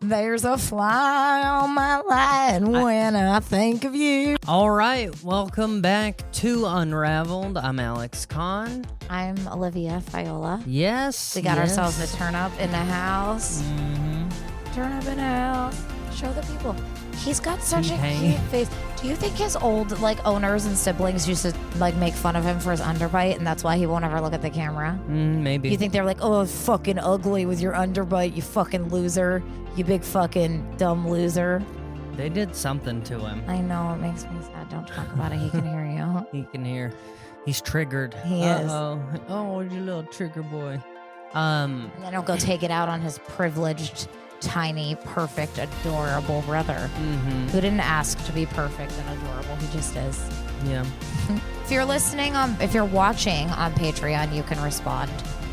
There's a fly on my line when I think of you. All right, welcome back to Unraveled. I'm Alex Kahn. I'm Olivia Fiola. Yes. We got ourselves a turn up in the house. Mm-hmm. Turn up in the house. Show the people. He's got such a T-Pain. cute face. Do you think his old owners and siblings used to make fun of him for his underbite, and that's why he won't ever look at the camera? Maybe. You think they're like, oh, fucking ugly with your underbite, you fucking loser, you big fucking dumb loser? They did something to him. I know, it makes me sad. Don't talk about it. He can hear you. He can hear. He's triggered. He is. Oh, you little trigger boy. And then he'll go take it out on his privileged, tiny, perfect, adorable brother, who didn't ask to be perfect and adorable. He just is. Yeah. If you're listening, if you're watching on Patreon, you can respond.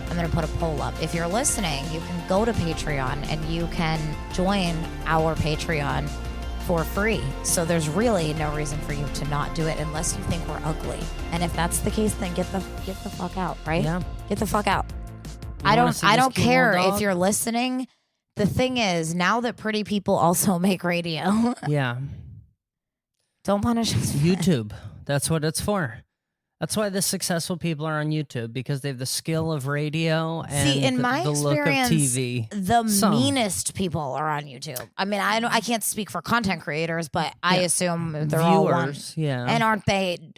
I'm going to put a poll up. If you're listening, you can go to Patreon and you can join our Patreon for free. So there's really no reason for you to not do it unless you think we're ugly. And if that's the case, then get the fuck out, right? Yeah. Get the fuck out. You I wanna see don't this cute care little if dog? you're listening. The thing is, now that pretty people also make radio, Yeah. don't punish us. YouTube. That's what it's for. That's why the successful people are on YouTube, because they have the skill of radio and See, in my the look of experience, TV. the Some. meanest people are on YouTube. I mean, I can't speak for content creators, but I Yeah. assume they're all one. Viewers, yeah. And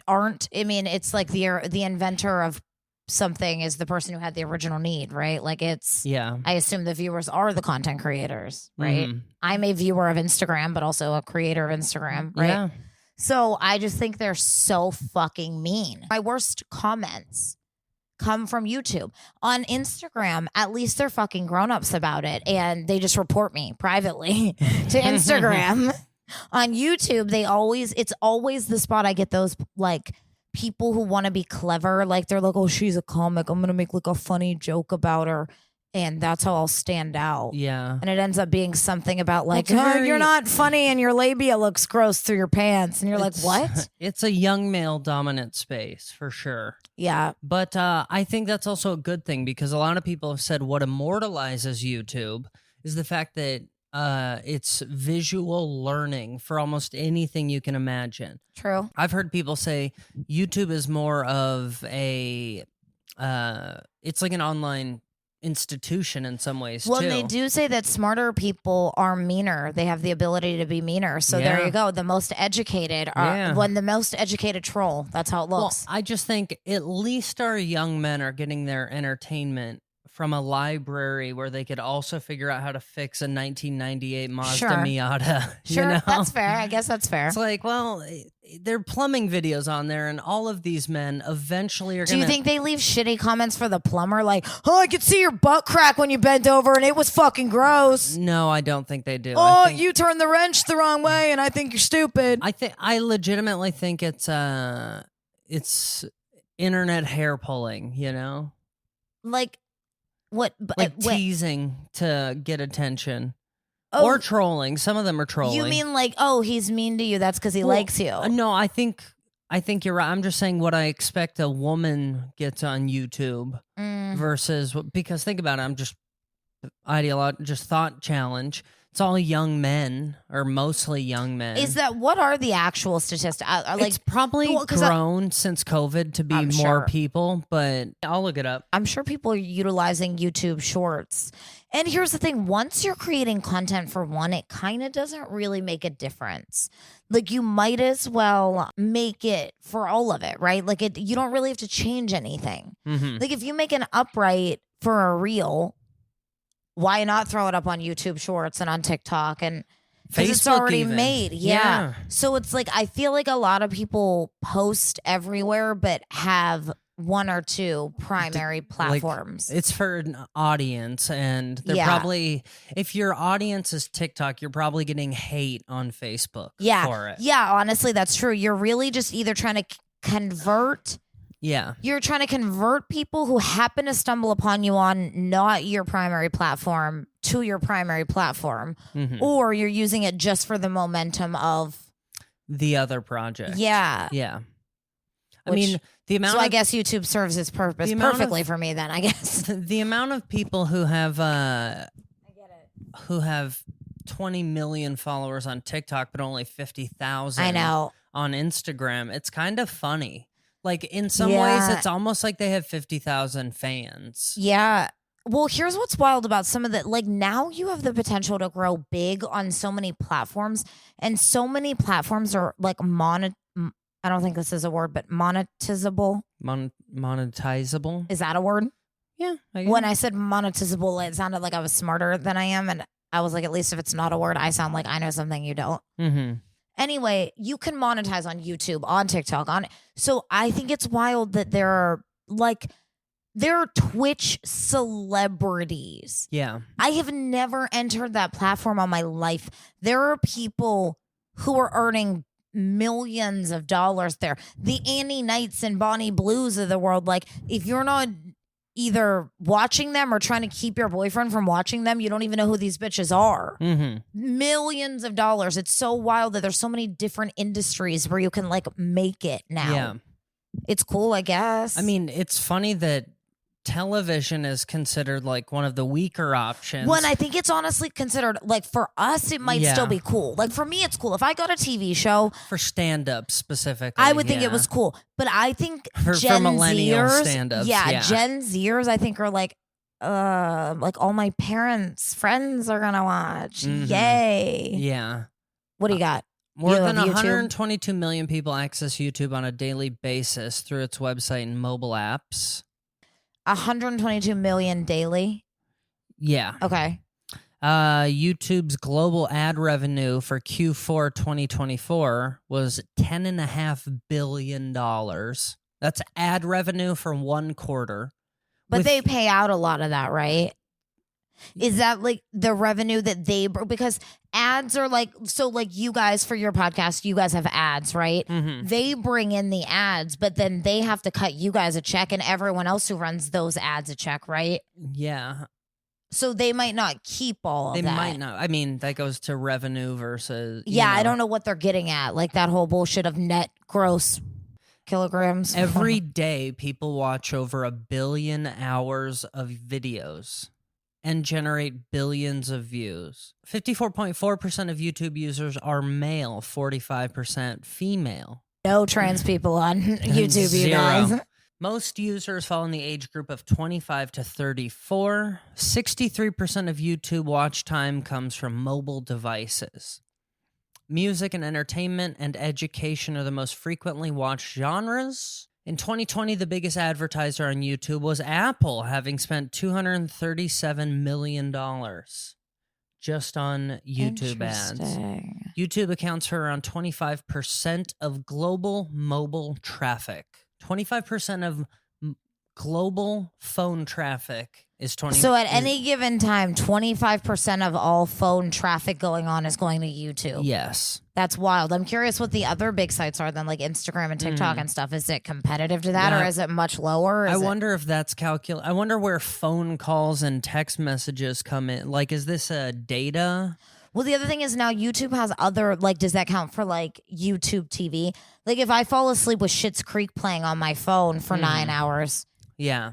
aren't? I mean, it's like the inventor of something is the person who had the original need, right? Like it's. Yeah. I assume the viewers are the content creators, right? Mhm. I'm a viewer of Instagram, but also a creator of Instagram, right? Yeah. So I just think they're so fucking mean. My worst comments come from YouTube. On Instagram, at least they're fucking grown-ups about it, and they just report me privately to Instagram. On YouTube, it's always the spot I get those people who want to be clever. Like they're like, oh, she's a comic. I'm going to make a funny joke about her. And that's how I'll stand out. Yeah. And it ends up being something about It's a very- you're not funny and your labia looks gross through your pants. And you're like, what? It's a young male dominant space for sure. Yeah. But I think that's also a good thing, because a lot of people have said what immortalizes YouTube is the fact that it's visual learning for almost anything you can imagine. True. I've heard people say YouTube is more of a, it's like an online institution in some ways Well, too. they do say that smarter people are meaner. They have the ability to be meaner. So there Yeah. you go. The most educated are when the most educated troll. That's how it Well, looks. I just think at least our young men are getting their entertainment from a library where they could also figure out how to fix a 1998 Mazda Sure. Miata. Sure, you know? that's fair. I guess that's fair. It's like, well, there are plumbing videos on there, and all of these men eventually are Do going you to... think they leave shitty comments for the plumber? Like, oh, I could see your butt crack when you bent over and it was fucking gross. No, I don't think they do. Oh, I think, you turned the wrench the wrong way and I think you're stupid. I legitimately think it's internet hair pulling, you know? Like, what? Like wait, teasing to get attention. oh, Or trolling. Some of them are trolling. you mean like, oh, he's mean to you. That's because he likes you. No, I think you're right. I'm just saying what I expect a woman gets on YouTube versus because think about it. I'm just thought challenge. It's all young men, or mostly young men. Is that what are the actual statistics? It's probably well, 'cause grown since COVID to be I'm more sure. people, but I'll look it up. I'm sure people are utilizing YouTube Shorts. And here's the thing. Once you're creating content for one, it kind of doesn't really make a difference. Like you might as well make it for all of it, right? Like you don't really have to change anything. Mhm. Like if you make an upright for a reel, why not throw it up on YouTube Shorts and on TikTok? And because it's Facebook already even. made. Yeah. So it's like, I feel like a lot of people post everywhere, but have one or two primary platforms. It's for an audience, and they're Yeah. probably, if your audience is TikTok, you're probably getting hate on Facebook for it. Yeah, honestly, that's true. You're really just either trying to convert. Yeah. You're trying to convert people who happen to stumble upon you on not your primary platform to your primary platform, Mhm. or you're using it just for the momentum of The other project. yeah. Yeah. I Which- mean, the amount So of I guess YouTube serves its purpose the amount perfectly of- for me. Then I guess the amount of people who have I get it. who have 20 million followers on TikTok, but only 50,000 I know. on Instagram. It's kind of funny. Like, in some ways, it's almost like they have 50,000 fans. Yeah. Well, here's what's wild about some of the, like, now you have the potential to grow big on so many platforms, and so many platforms are like I don't think this is a word, but monetizable. Monetizable? Is that a word? Yeah. When I said monetizable, it sounded like I was smarter than I am. And I was like, at least if it's not a word, I sound like I know something you don't. Mm-hmm. Anyway, you can monetize on YouTube, on TikTok, so I think it's wild that there are Twitch celebrities. Yeah. I have never entered that platform on my life. There are people who are earning millions of dollars there. The Annie Knights and Bonnie Blues of the world. Like, if you're not either watching them or trying to keep your boyfriend from watching them, you don't even know who these bitches are. Mm-hmm. Millions of dollars. It's so wild that there's so many different industries where you can like make it now. Yeah. It's cool, I guess. I mean, it's funny that television is considered like one of the weaker options. When I think it's honestly considered, like, for us, it might still be cool. Like, for me, it's cool. If I got a TV show. For stand-up specifically. I would think it was cool. But I think for millennial Zers, stand-ups. Gen Zers, I think, are like all my parents' friends are going to watch. Mm-hmm. Yay. Yeah. What do you got? More than 122 million people access YouTube on a daily basis through its website and mobile apps. 122 million daily? Yeah. Okay. YouTube's global ad revenue for Q4 2024 was $10.5 billion. That's ad revenue for one quarter. But they pay out a lot of that, right? Is that like the revenue that because ads are like, so like you guys for your podcast, you guys have ads, right? Mm-hmm. They bring in the ads, but then they have to cut you guys a check and everyone else who runs those ads a check, right? Yeah. So they might not keep all of that. They might not. I mean, that goes to revenue versus. I don't know what they're getting at. Like that whole bullshit of net gross kilograms. Every day, people watch over 1 billion hours of videos and generate billions of views. 54.4% of YouTube users are male, 45% female. No trans people on YouTube, you guys. Most users fall in the age group of 25 to 34. 63% of YouTube watch time comes from mobile devices. Music and entertainment and education are the most frequently watched genres. In 2020, the biggest advertiser on YouTube was Apple, having spent $237 million just on YouTube ads. YouTube accounts for around 25% of global mobile traffic. 25% of global phone traffic is 20. So at any given time, 25% of all phone traffic going on is going to YouTube. Yes. That's wild. I'm curious what the other big sites are then, like Instagram and TikTok and stuff. Is it competitive to that, or is it much lower? I wonder if that's I wonder where phone calls and text messages come in. Like, is this a data? Well, the other thing is now YouTube has other, like, does that count for like YouTube TV? Like, if I fall asleep with Schitt's Creek playing on my phone for 9 hours. Yeah.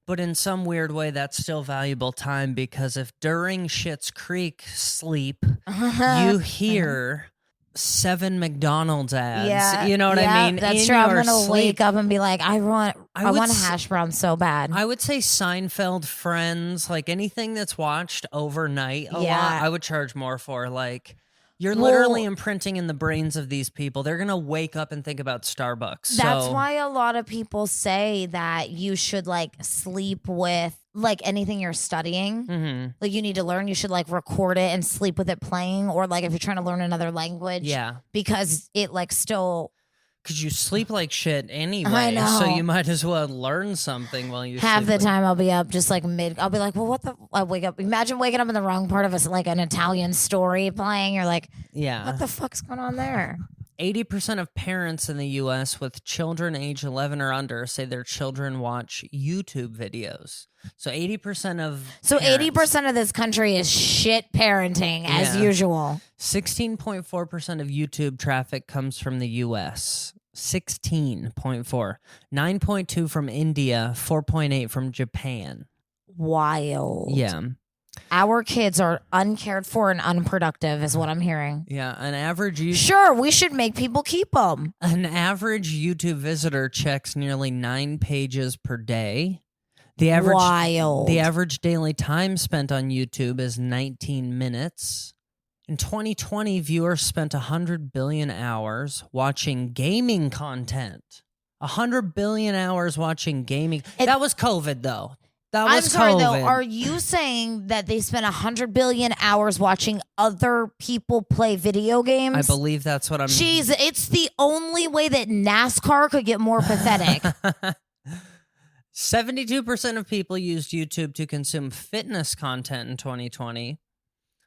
But in some weird way, that's still valuable time, because if during Schitt's Creek sleep, you hear 7 McDonald's ads, you know what I mean? That's true. I'm going to wake up and be like, I want a hash brown so bad. I would say Seinfeld, Friends, like anything that's watched overnight a lot, I would charge more for. Like, you're literally imprinting in the brains of these people. They're going to wake up and think about Starbucks. That's why a lot of people say that you should like sleep with like anything you're studying. Mm-hmm. Like you need to learn, you should like record it and sleep with it playing. Or like if you're trying to learn another language. Yeah. Because it like still... Because you sleep like shit anyway. I know. So you might as well learn something while you Half sleep. the time I'll be up just like I'll be like, well, what the... I wake up. Imagine waking up in the wrong part of like an Italian story playing. You're like, what the fuck's going on there? 80% of parents in the U.S. with children age 11 or under say their children watch YouTube videos. So 80% of... So 80% of this country is shit parenting as usual. 16.4% of YouTube traffic comes from the U.S. 16.4. 9.2 from India. 4.8 from Japan. Wild. Yeah. Our kids are uncared for and unproductive is what I'm hearing. Yeah, an average Sure, we should make people keep them. An average YouTube visitor checks nearly 9 pages per day. The average daily time spent on YouTube is 19 minutes. In 2020, viewers spent 100 billion hours watching gaming content. 100 billion hours watching gaming. That was COVID, though. I'm sorry, though. Are you saying that they spent 100 billion hours watching other people play video games? I believe that's what I'm... Jeez, it's the only way that NASCAR could get more pathetic. 72% of people used YouTube to consume fitness content in 2020,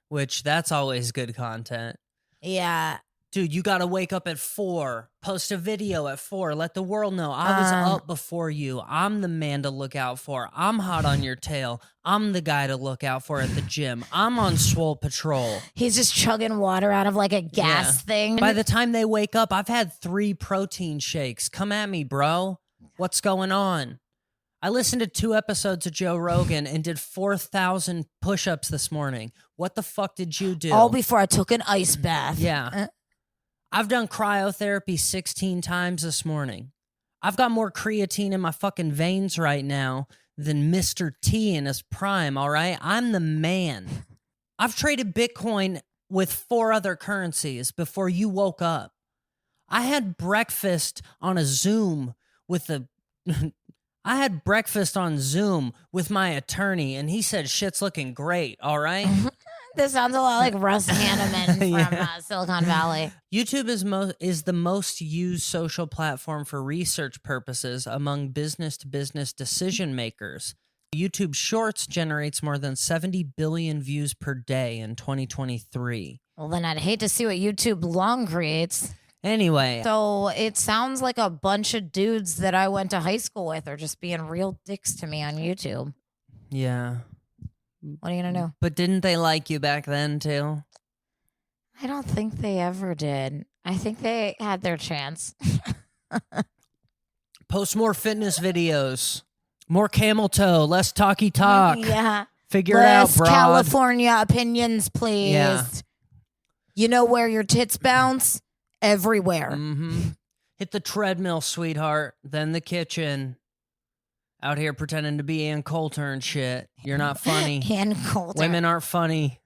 which that's always good content. Yeah. Dude, you got to wake up at 4, post a video at 4, let the world know I was up before you. I'm the man to look out for. I'm hot on your tail. I'm the guy to look out for at the gym. I'm on Swole Patrol. He's just chugging water out of like a gas thing. By the time they wake up, I've had 3 protein shakes. Come at me, bro. What's going on? I listened to 2 episodes of Joe Rogan and did 4,000 push-ups this morning. What the fuck did you do? All before I took an ice bath. Yeah. I've done cryotherapy 16 times this morning. I've got more creatine in my fucking veins right now than Mr. T in his prime, all right? I'm the man. I've traded Bitcoin with 4 other currencies before you woke up. I had breakfast on a Zoom with I had breakfast on Zoom with my attorney, and he said shit's looking great, all right? This sounds a lot like Russ Hanneman from Silicon Valley. YouTube is the most used social platform for research purposes among business-to-business decision makers. YouTube Shorts generates more than 70 billion views per day in 2023. Well, then I'd hate to see what YouTube Long creates. Anyway. So it sounds like a bunch of dudes that I went to high school with are just being real dicks to me on YouTube. Yeah. What are you going to do? But didn't they like you back then, too? I don't think they ever did. I think they had their chance. Post more fitness videos. More camel toe. Less talky talk. Yeah. Figure it out, broad. California opinions, please. Yeah. You know where your tits bounce? Everywhere. Mm-hmm. Hit the treadmill, sweetheart. Then the kitchen. Out here pretending to be Ann Coulter and shit. You're not funny. Ann Coulter. Women aren't funny.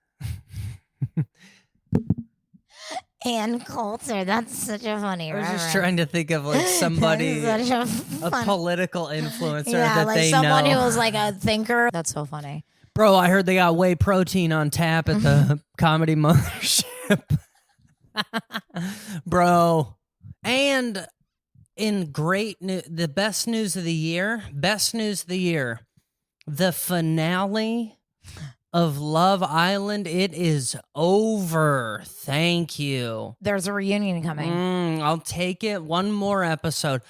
Ann Coulter. That's such a funny reference. I was just trying to think of like somebody, a political influencer that like they know. Someone who was like a thinker. That's so funny. Bro, I heard they got whey protein on tap at the Comedy Mothership. Bro. And... in great news, the best news of the year, the finale of Love Island, it is over. Thank you. There's a reunion coming. I'll take it. One more episode.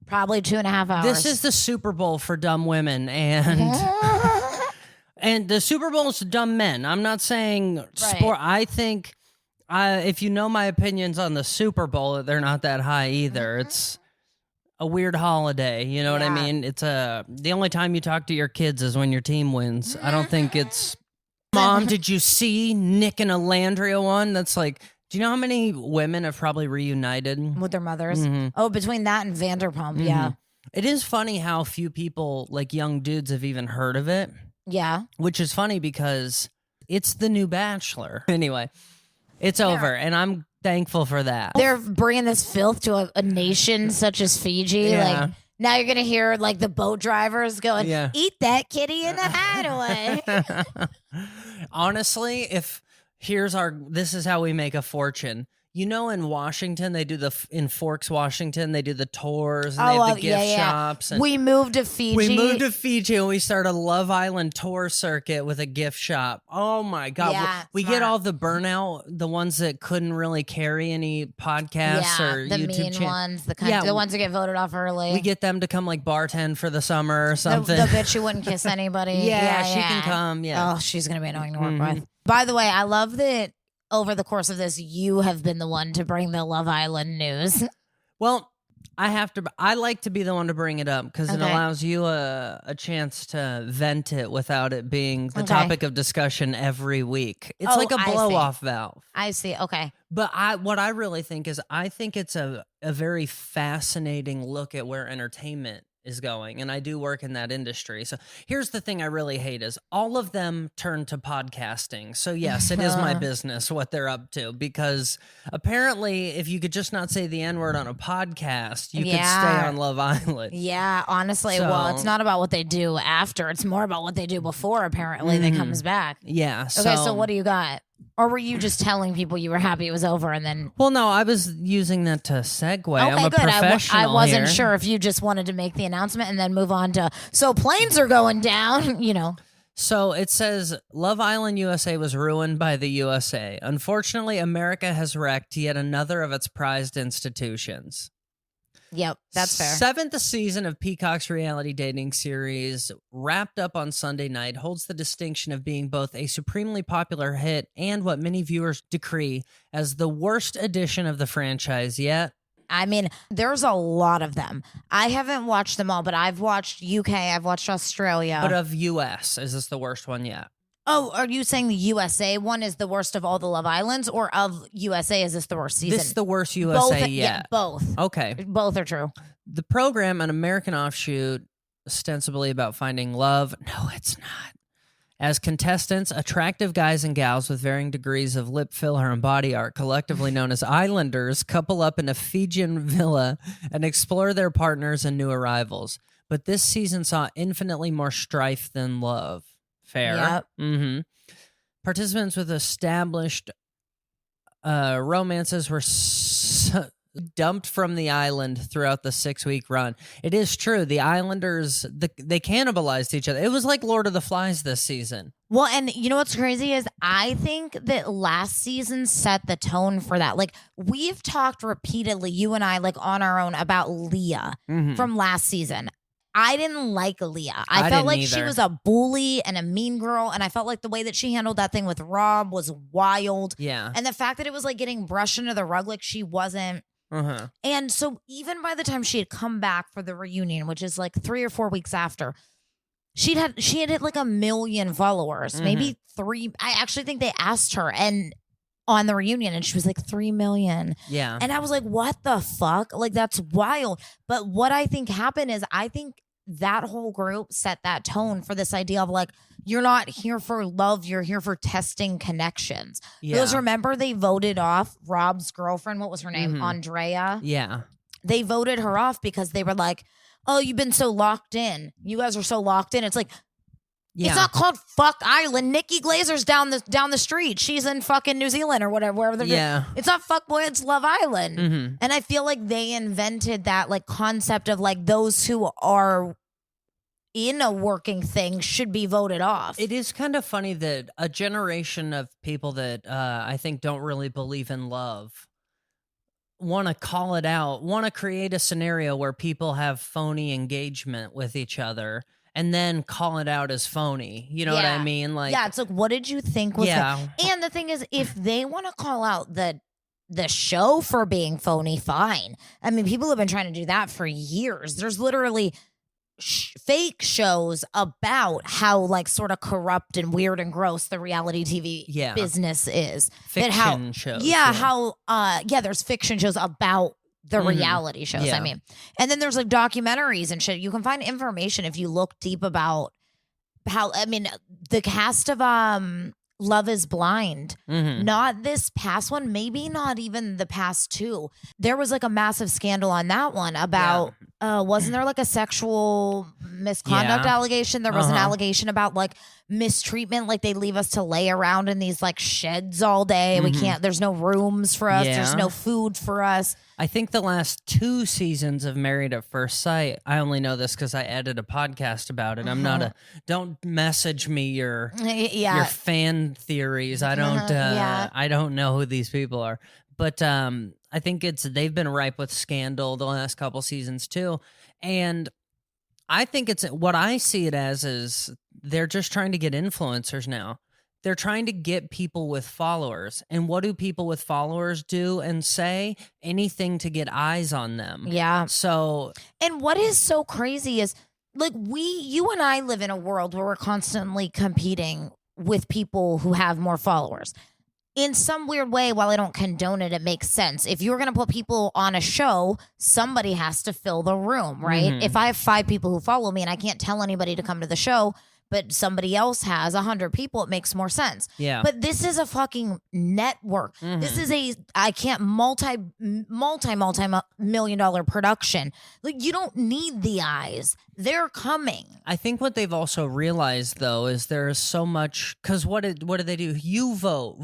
Probably 2.5 hours. This is the Super Bowl for dumb women, and and the Super Bowl is dumb men. I'm not saying sport. I think... if you know my opinions on the Super Bowl, they're not that high either. It's a weird holiday. You know what I mean? It's the only time you talk to your kids is when your team wins. I don't think it's, Mom, did you see Nick and Alandria won? That's like, do you know how many women have probably reunited? With their mothers? Mm-hmm. Oh, between that and Vanderpump, yeah. It is funny how few people, like young dudes, have even heard of it. Yeah. Which is funny because it's the new Bachelor. Anyway. It's over, and I'm thankful for that. They're bringing this filth to a nation such as Fiji. Yeah. Like now you're going to hear like the boat drivers going, eat that kitty in the hideaway. Honestly, this is how we make a fortune. You know, in Washington, they do in Forks, Washington, they do the tours and they have the gift shops. And we moved to Fiji. And we started a Love Island tour circuit with a gift shop. Oh my God. Yeah, we get all the burnout, the ones that couldn't really carry any podcasts or the YouTube mean ones, the ones that get voted off early. We get them to come like bartend for the summer or something. The bitch who wouldn't kiss anybody. Yeah, she can come. Yeah. Oh, she's going to be annoying to work with. By the way, I love that over the course of this, you have been the one to bring the Love Island news. Well, I like to be the one to bring it up because it allows you a chance to vent it without it being the topic of discussion every week. It's like a blow-off valve. I see. Okay. But what I really think is I think it's a very fascinating look at where entertainment is going, and I do work in that industry. So here's the thing I really hate is all of them turn to podcasting. So yes, it is my business what they're up to, because apparently if you could just not say the N-word on a podcast, you could stay on Love Island. Yeah, honestly, well, it's not about what they do after. It's more about what they do before, apparently, that comes back. Yeah. Okay, so what do you got? Or were you just telling people you were happy it was over and then... Well, no, I was using that to segue. Okay, I'm a good. professional I wasn't here. sure if you just wanted to make the announcement and then move on to, so planes are going down, you know. So it says, Love Island USA was ruined by the USA. Unfortunately, America has wrecked yet another of its prized institutions. Yep, that's fair. 7th season of Peacock's reality dating series, wrapped up on Sunday night, holds the distinction of being both a supremely popular hit and what many viewers decree as the worst edition of the franchise yet. I mean, there's a lot of them. I haven't watched them all, but I've watched UK, I've watched Australia. But of US, is this the worst one yet? Oh, are you saying the USA one is the worst of all the Love Islands, or of USA is this the worst season? This is the worst USA yet. Yeah, both. Okay. Both are true. The program, an American offshoot, ostensibly about finding love. No, it's not. As contestants, attractive guys and gals with varying degrees of lip filler and body art, collectively known as Islanders, couple up in a Fijian villa and explore their partners and new arrivals. But this season saw infinitely more strife than love. Fair. Yep. Mm-hmm. Participants with established romances were dumped from the island throughout the 6-week run. It is true. The Islanders, they cannibalized each other. It was like Lord of the Flies this season. Well, and you know what's crazy is I think that last season set the tone for that. Like, we've talked repeatedly, you and I, like on our own, about Leah from last season. I didn't like Leah. I felt like she was a bully and a mean girl, and I felt like the way that she handled that thing with Rob was wild. Yeah. And the fact that it was like getting brushed under the rug like she wasn't. And so even by the time she had come back for the reunion, which is like 3 or 4 weeks after, she had hit like 1 million followers, maybe 3. I actually think they asked her and on the reunion, and she was like 3 million. Yeah. And I was like, what the fuck? Like, that's wild. But what I think happened is I think that whole group set that tone for this idea of like, you're not here for love, you're here for testing connections. Yeah. Because remember, they voted off Rob's girlfriend. What was her name? Andrea. Yeah. They voted her off because they were like, oh, you've been so locked in. You guys are so locked in. It's like, it's not called Fuck Island. Nikki Glazer's down the street. She's in fucking New Zealand or whatever. Wherever they're It's not Fuck Boy, it's Love Island. And I feel like they invented that like concept of like those who are in a working thing should be voted off. It is kind of funny that a generation of people that I think don't really believe in love want to call it out, want to create a scenario where people have phony engagement with each other and then call it out as phony. You know what I mean? Like, yeah, it's like, what did you think was And the thing is, if they want to call out the show for being phony, fine. I mean, people have been trying to do that for years. There's literally fake shows about how like sort of corrupt and weird and gross the reality TV business is. Fiction shows. There's fiction shows about the reality shows, I mean. And then there's like documentaries and shit. You can find information if you look deep about how, I mean, the cast of Love is Blind, not this past one, maybe not even the past 2. There was like a massive scandal on that one about, wasn't there like a sexual misconduct allegation? There was an allegation about like mistreatment, like they leave us to lay around in these like sheds all day. We can't, there's no rooms for us. There's no food for us. I think the last 2 seasons of Married at First Sight, I only know this because I edited a podcast about it. I'm not don't message me your fan theories. I don't know who these people are. But I think they've been ripe with scandal the last couple seasons too. And I think what I see it as is they're just trying to get influencers now. they're trying to get people with followers. And what do people with followers do and say? Anything to get eyes on them. Yeah. So, and what is so crazy is like you and I live in a world where we're constantly competing with people who have more followers. In some weird way, while I don't condone it, it makes sense. If you're going to put people on a show, somebody has to fill the room, right? Mhm. If I have 5 people who follow me and I can't tell anybody to come to the show, but somebody else has 100 people, it makes more sense. yeah. But this is a fucking network. This is multi-million-dollar production. Like, you don't need the eyes. They're coming. I think what they've also realized, though, is there is so much, because what did they do? You vote.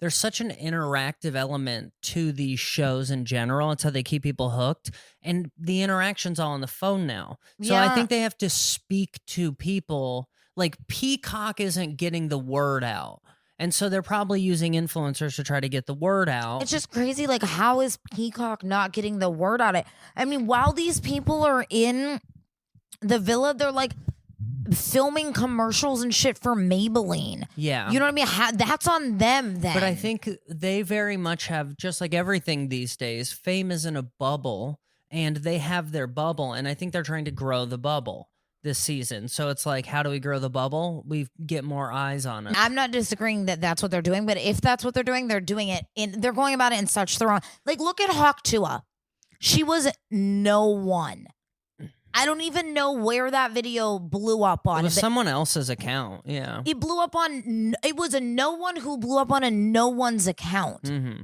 There's such an interactive element to these shows in general. It's how they keep people hooked. And the interaction's all on the phone now. So I Yeah. think they have to speak to people. Like, Peacock isn't getting the word out. And so they're probably using influencers to try to get the word out. It's just crazy. Like, how is Peacock not getting the word out? I mean, while these people are in the villa, they're like filming commercials and shit for Maybelline. Yeah. You know what I mean? That's on them then. But I think they very much have, just like everything these days, fame is in a bubble, and they have their bubble, and I think they're trying to grow the bubble this season. So it's like, how do we grow the bubble? We get more eyes on it. I'm not disagreeing that that's what they're doing, but if that's what they're doing it they're going about it in such the wrong. Like, look at Hawk Tua. She was no one. I don't even know where that video blew up on. It was someone else's account. Yeah. It blew up on. It was a no one who blew up on a no one's account. Mm-hmm.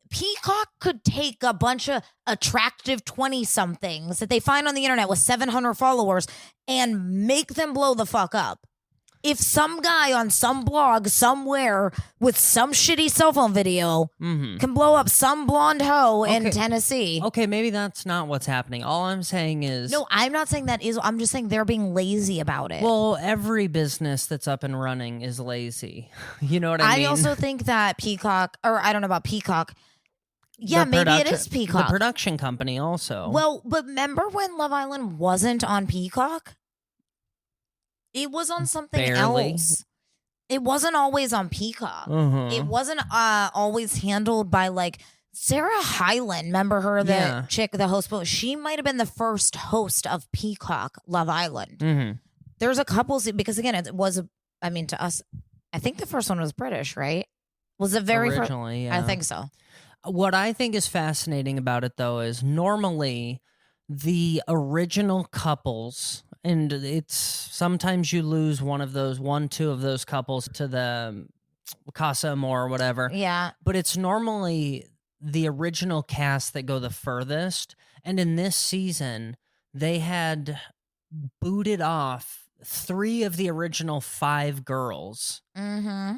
Peacock could take a bunch of attractive 20-somethings that they find on the internet with 700 followers and make them blow the fuck up. If some guy on some blog somewhere with some shitty cell phone video can blow up some blonde hoe in Tennessee. Okay, maybe that's not what's happening. All I'm saying is... No, I'm not saying that is. I'm just saying they're being lazy about it. Well, every business that's up and running is lazy. You know what I mean? I also think that Peacock, or I don't know about Peacock. Yeah, maybe it is Peacock. The production company also. Well, but remember when Love Island wasn't on Peacock? It was on something else. It wasn't always on Peacock. It wasn't always handled by like Sarah Hyland. Remember her, the chick, the host? She might have been the first host of Peacock Love Island. There's a couple, because again, it was, to us, I think the first one was British, right? Was it very originally? Yeah. I think so. What I think is fascinating about it, though, is normally the original couples, and it's sometimes you lose two of those couples to the Casa Amor or whatever. Yeah. But it's normally the original cast that go the furthest. And in this season, they had booted off 3 of the original 5 girls. Mm-hmm.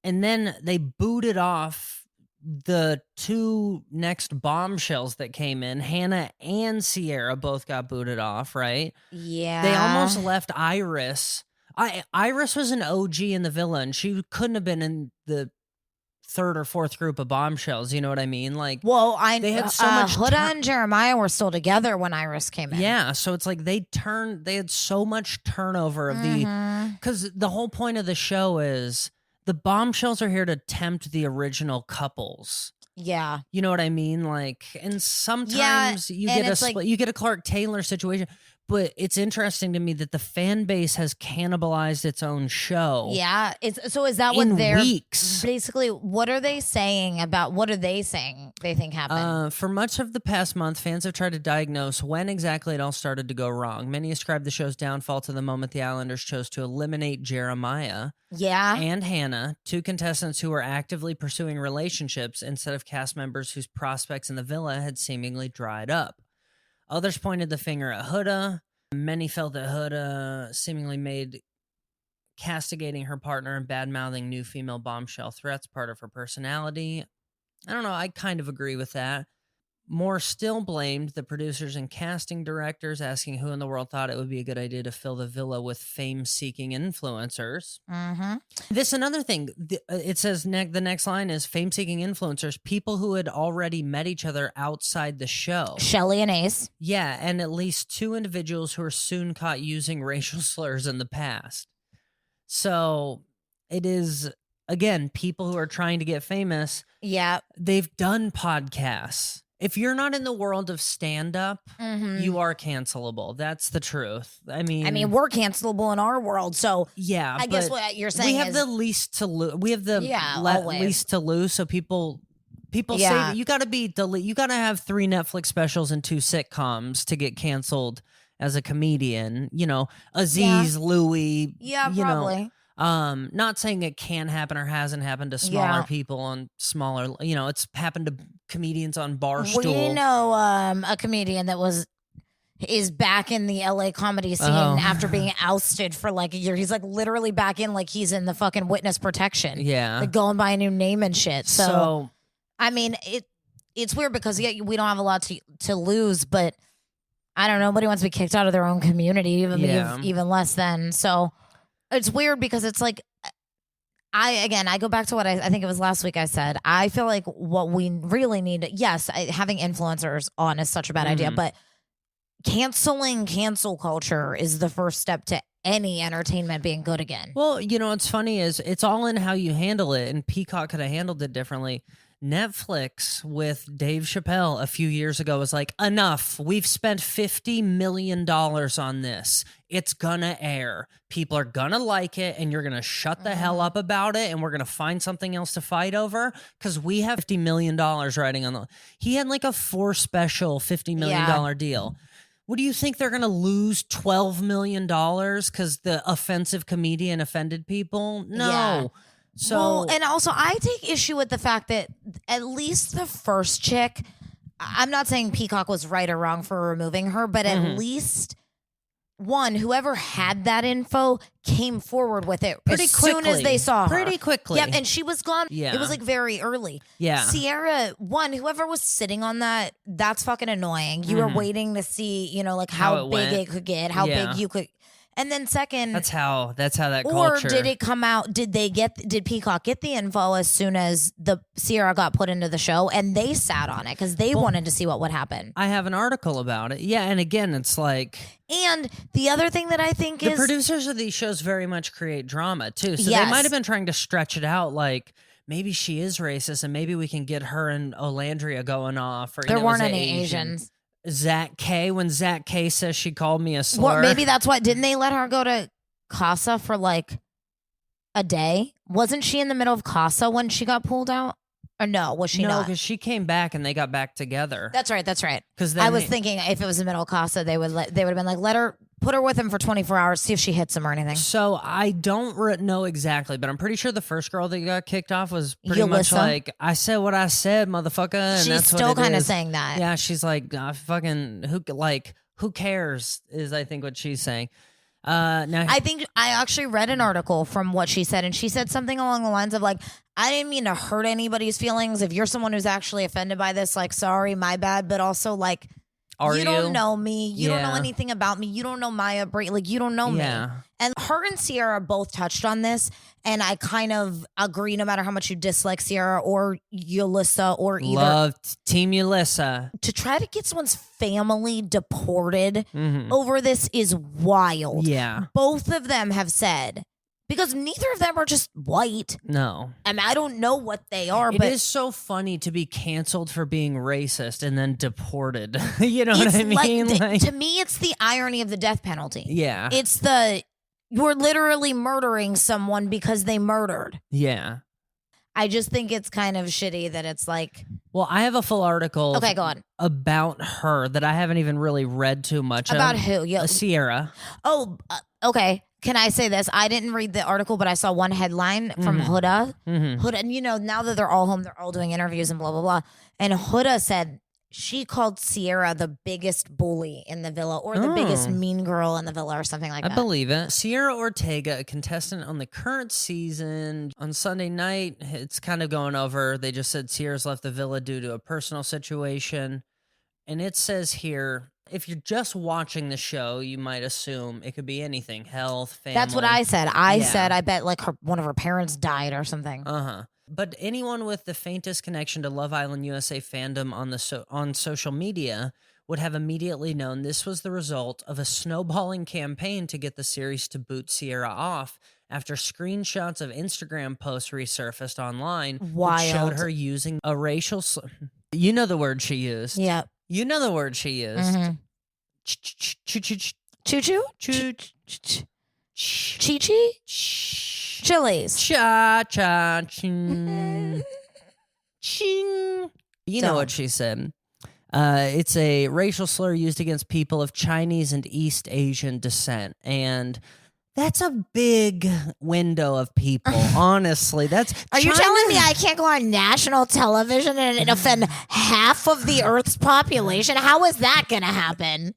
And then they booted off the 2 next bombshells that came in. Hannah and Sierra both got booted off, right? Yeah. They almost left Iris. Iris was an OG in the villa, and she couldn't have been in the 3rd or 4th group of bombshells. You know what I mean? Like, well, they had so much. Huda and Jeremiah were still together when Iris came in. Yeah, so it's like they had so much turnover of because the whole point of the show is the bombshells are here to tempt the original couples. Yeah. You know what I mean? Like, and sometimes you get a Clark Taylor situation, but it's interesting to me that the fan base has cannibalized its own show. Yeah. So is that what weeks? Basically, what are they saying they think happened? For much of the past month, fans have tried to diagnose when exactly it all started to go wrong. Many ascribe the show's downfall to the moment the Islanders chose to eliminate Jeremiah. Yeah. And Hannah, 2 contestants who were actively pursuing relationships instead of cast members whose prospects in the villa had seemingly dried up. Others pointed the finger at Huda. Many felt that Huda seemingly made castigating her partner and bad-mouthing new female bombshell threats part of her personality. I don't know, I kind of agree with that. More still blamed the producers and casting directors, asking who in the world thought it would be a good idea to fill the villa with fame-seeking influencers. This another thing. It says the next line is fame-seeking influencers, people who had already met each other outside the show. Shelly and Ace. Yeah, and at least 2 individuals who were soon caught using racial slurs in the past. So it is, again, people who are trying to get famous. Yeah. They've done podcasts. If you're not in the world of stand-up, you are cancelable. That's the truth. I mean, we're cancelable in our world. So yeah, I guess what you're saying we have is the least to lose. We have the always. least to lose. So people say that you got to you got to have 3 Netflix specials and 2 sitcoms to get canceled as a comedian. You know, Aziz, Louis. Yeah, you probably. know, not saying it can happen or hasn't happened to smaller people on smaller. You know, it's happened to comedians on Barstool. We know a comedian that is back in the LA comedy scene after being ousted for like a year. He's like literally back in, like he's in the fucking witness protection. Yeah, like going by a new name and shit. So I mean, it's weird because we don't have a lot to lose, but I don't know. Nobody wants to be kicked out of their own community, even less than. So it's weird because it's like, I go back to what I think it was last week I said. I feel like what we really need, having influencers on is such a bad idea, but canceling cancel culture is the first step to any entertainment being good again. Well, you know, what's funny is it's all in how you handle it, and Peacock could have handled it differently. Netflix with Dave Chappelle a few years ago was like, enough. We've spent $50 million on this. It's gonna air. People are gonna like it, and you're gonna shut the hell up about it, and we're gonna find something else to fight over because we have $50 million riding on the. He had like a 4-special $50 million deal. What do you think they're going to lose $12 million because the offensive comedian offended people? No. Yeah. So, well, and also I take issue with the fact that at least the first chick, I'm not saying Peacock was right or wrong for removing her, but at least whoever had that info came forward with it pretty as quickly. Soon as they saw her. Pretty quickly. Yep, and she was gone. Yeah. It was like very early. Yeah. Sierra, whoever was sitting on that's fucking annoying. You were waiting to see, you know, like how big it could get, how big you could. And then second, that's how that or culture. did it come out? Did Peacock get the info as soon as the Sierra got put into the show, and they sat on it because they wanted to see what would happen? I have an article about it. Yeah, and again, it's like. And the other thing that I think the is producers of these shows very much create drama too, so they might have been trying to stretch it out. Like maybe she is racist, and maybe we can get her and Olandria going off. Or there weren't any Asians. Zach K, when Zach K says she called me a slur. Well, maybe that's why. Didn't they let her go to Casa for like a day? Wasn't she in the middle of Casa when she got pulled out? Or no, was she not? No, because she came back and they got back together. That's right. Because I was thinking if it was the middle of Casa, they would have been like, put her with him for 24 hours, see if she hits him or anything. So I don't know exactly, but I'm pretty sure the first girl that got kicked off was pretty much like, I said what I said, motherfucker. And she's that's still kind of saying that. Yeah, she's like, fucking, who cares is I think what she's saying. Now I think I actually read an article from what she said, and she said something along the lines of like, I didn't mean to hurt anybody's feelings. If you're someone who's actually offended by this, like, sorry, my bad. But also, like, you don't know me. You don't know anything about me. You don't know my upbringing. Like, you don't know me. And her and Sierra both touched on this, and I kind of agree. No matter how much you dislike Sierra or Yulissa or either, love Team Yulissa, to try to get someone's family deported over this is wild. Yeah, both of them have said. Because neither of them are just white. No. I mean, I don't know what they are, but it is so funny to be canceled for being racist and then deported. You know what I mean? To me, it's the irony of the death penalty. Yeah. It's you're literally murdering someone because they murdered. Yeah. I just think it's kind of shitty that it's like. Well, I have a full article. Okay, go on. About her that I haven't even really read too much about of. Who? Sierra. Oh, okay. Can I say this? I didn't read the article, but I saw one headline from Huda. Huda, and you know, now that they're all home, they're all doing interviews and blah, blah, blah. And Huda said she called Sierra the biggest bully in the villa or the biggest mean girl in the villa or something like that. I believe it. Sierra Ortega, a contestant on the current season, on Sunday night, it's kind of going over. They just said Sierra's left the villa due to a personal situation. And it says here, if you're just watching the show, you might assume it could be anything, health, family. That's what I said. I said, I bet like one of her parents died or something. But anyone with the faintest connection to Love Island USA fandom on social media would have immediately known this was the result of a snowballing campaign to get the series to boot Sierra off after screenshots of Instagram posts resurfaced online, Wild. which showed her using a racial slur. You know the word she used. Yep. You know the word she used. Mm-hmm. Choo-choo? Chi-chi? Chilies. Cha-cha-ching. Ching. You know what she said. It's a racial slur used against people of Chinese and East Asian descent. And that's a big window of people, honestly. Are you telling me I can't go on national television and offend half of the Earth's population? How is that going to happen?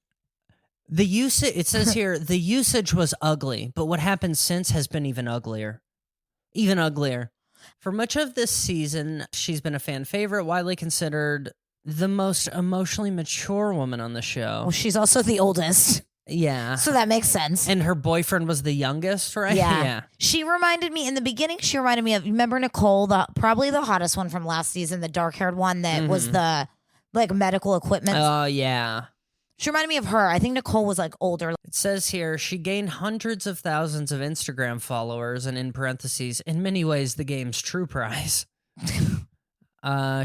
The usage, it says here, the usage was ugly, but what happened since has been even uglier. Even uglier. For much of this season, she's been a fan favorite, widely considered the most emotionally mature woman on the show. Well, she's also the oldest. Yeah. So that makes sense. And her boyfriend was the youngest, right? Yeah. She reminded me, in the beginning, remember Nicole, probably the hottest one from last season, the dark-haired one that was the medical equipment. Oh, yeah. She reminded me of her. I think Nicole was older. It says here, she gained hundreds of thousands of Instagram followers, and in parentheses, in many ways, the game's true prize.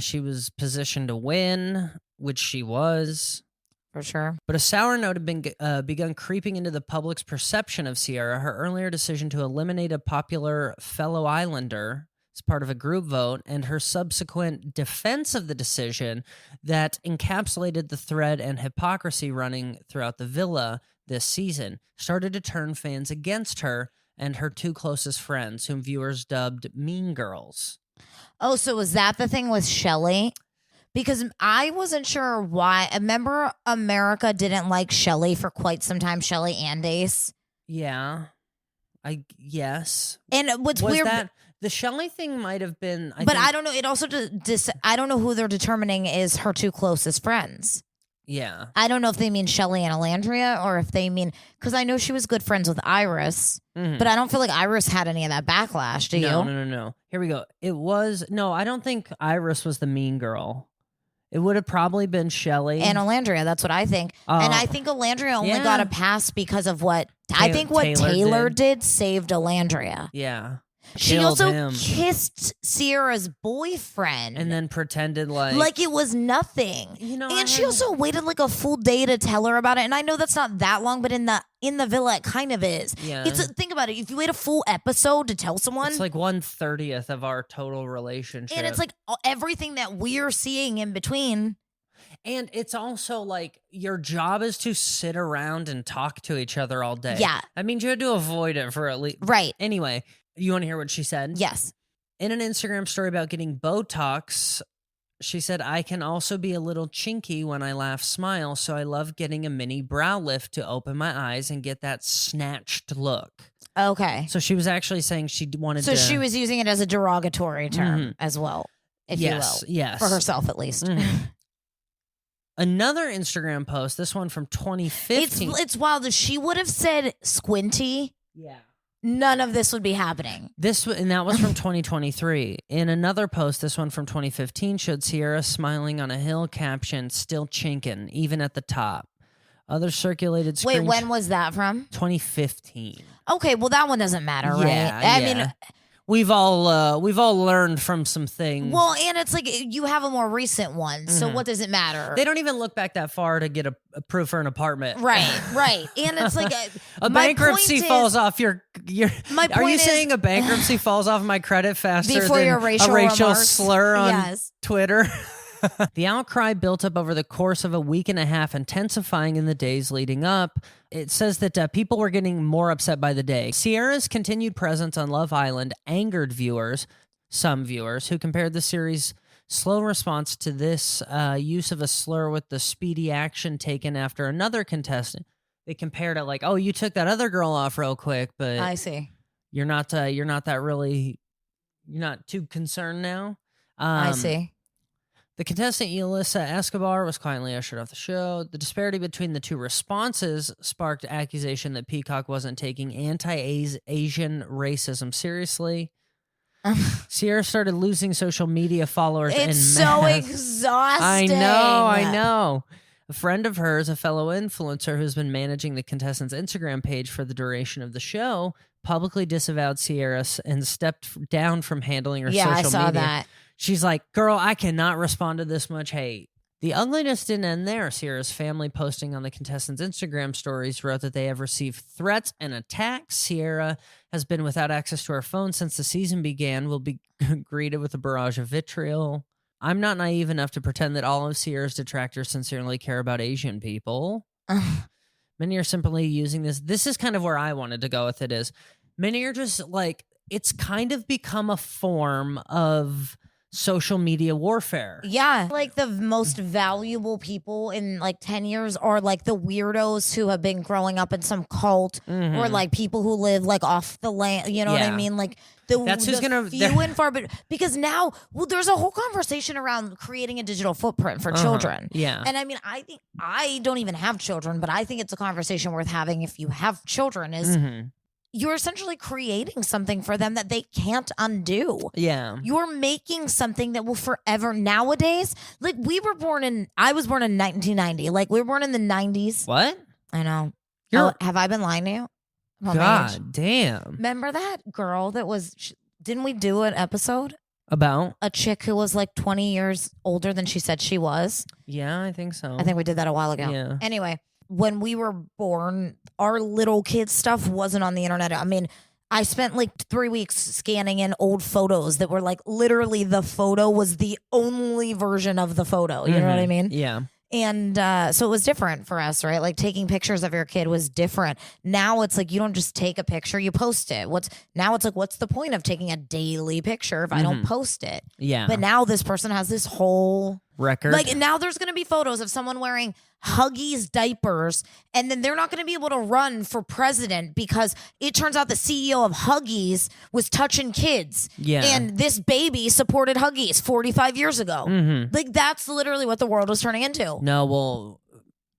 She was positioned to win, which she was. For sure. But a sour note had begun creeping into the public's perception of Sierra. Her earlier decision to eliminate a popular fellow islander as part of a group vote, and her subsequent defense of the decision that encapsulated the thread and hypocrisy running throughout the villa this season, started to turn fans against her and her two closest friends, whom viewers dubbed Mean Girls. Oh, so was that the thing with Shelley? Because I wasn't sure why. I remember America didn't like Shelley for quite some time, Shelley and Ace. Yeah. Yes. And what's weird... The Shelley thing might have been... I don't know. It also... I don't know who they're determining is her two closest friends. Yeah. I don't know if they mean Shelley and Alandria, or if they mean... Because I know she was good friends with Iris, but I don't feel like Iris had any of that backlash, do you? No. Here we go. It was... No, I don't think Iris was the mean girl. It would have probably been Shelley. And Alandria, that's what I think. And I think Alandria only got a pass because of what... I think what Taylor did saved Alandria. Yeah. She also kissed Sierra's boyfriend. And then pretended like it was nothing. And she also waited a full day to tell her about it. And I know that's not that long, but in the villa it kind of is. Yeah. Think about it. If you wait a full episode to tell someone. It's 1/30 of our total relationship. And it's everything that we're seeing in between. And it's also your job is to sit around and talk to each other all day. Yeah. That means you had to avoid it for at least. Right. Anyway. You want to hear what she said? Yes. In an Instagram story about getting Botox, she said, I can also be a little chinky when I laugh, smile, so I love getting a mini brow lift to open my eyes and get that snatched look. Okay. So she was actually saying she wanted to... So she was using it as a derogatory term as well, if you will. Yes. For herself, at least. Another Instagram post, this one from 2015. It's wild. If she would have said squinty... Yeah. None of this would be happening. And that was from 2023. In another post, this one from 2015 showed Sierra smiling on a hill, captioned "Still chinkin', even at the top." Other circulated. Wait, when was that from? 2015. Okay, well that one doesn't matter, right? I mean, we've all learned from some things. Well, and it's you have a more recent one, so what does it matter? They don't even look back that far to get a proof for an apartment. Right. And it's a bankruptcy falls off your. Are you saying a bankruptcy falls off my credit faster before than your a racial remarks. slur on Twitter? The outcry built up over the course of a week and a half, intensifying in the days leading up. It says that people were getting more upset by the day. Sierra's continued presence on Love Island angered some viewers, who compared the series' slow response to this use of a slur with the speedy action taken after another contestant. They compared it oh, you took that other girl off real quick, but I see. You're not too concerned now. I see. The contestant Yulissa Escobar was quietly ushered off the show. The disparity between the two responses sparked accusation that Peacock wasn't taking anti-Asian racism seriously. Sierra started losing social media followers en masse. It's so exhausting. I know. A friend of hers, a fellow influencer who's been managing the contestant's Instagram page for the duration of the show, publicly disavowed Sierra and stepped down from handling her Yeah, social I saw media. that. She's like, girl, I cannot respond to this much hate. The ugliness didn't end there. Sierra's family, posting on the contestants' Instagram stories, wrote that they have received threats and attacks. Sierra has been without access to her phone since the season began, will be greeted with a barrage of vitriol. I'm not naive enough to pretend that all of Sierra's detractors sincerely care about Asian people. Many are simply using this. This is kind of where I wanted to go with it is. Many are just like, it's kind of become a form of social media warfare. Yeah. Like the most valuable people in like 10 years are like the weirdos who have been growing up in some cult or like people who live like off the land. You know what I mean? Like That's who's gonna few and far, but because now, well, there's a whole conversation around creating a digital footprint for children. Yeah. And I mean, I think I don't even have children, but I think it's a conversation worth having if you have children is you're essentially creating something for them that they can't undo. Yeah. You're making something that will forever nowadays. Like I was born in 1990. Like we were born in the 90s. What? I know. Have I been lying to you? Oh, God damn. Remember that girl that didn't we do an episode? About? A chick who was like 20 years older than she said she was. Yeah, I think so. I think we did that a while ago. Yeah. Anyway, when we were born, our little kid stuff wasn't on the internet. I mean, I spent like 3 weeks scanning in old photos that were like literally the photo was the only version of the photo. You know what I mean? Yeah. And so it was different for us, right? Like taking pictures of your kid was different. Now it's like you don't just take a picture, you post it. Now it's like, what's the point of taking a daily picture if I don't post it? Yeah. But now this person has this whole record. Like now there's going to be photos of someone wearing Huggies diapers, and then they're not going to be able to run for president because it turns out the CEO of Huggies was touching kids. Yeah. And this baby supported Huggies 45 years ago. Like that's literally what the world is turning into. No, well,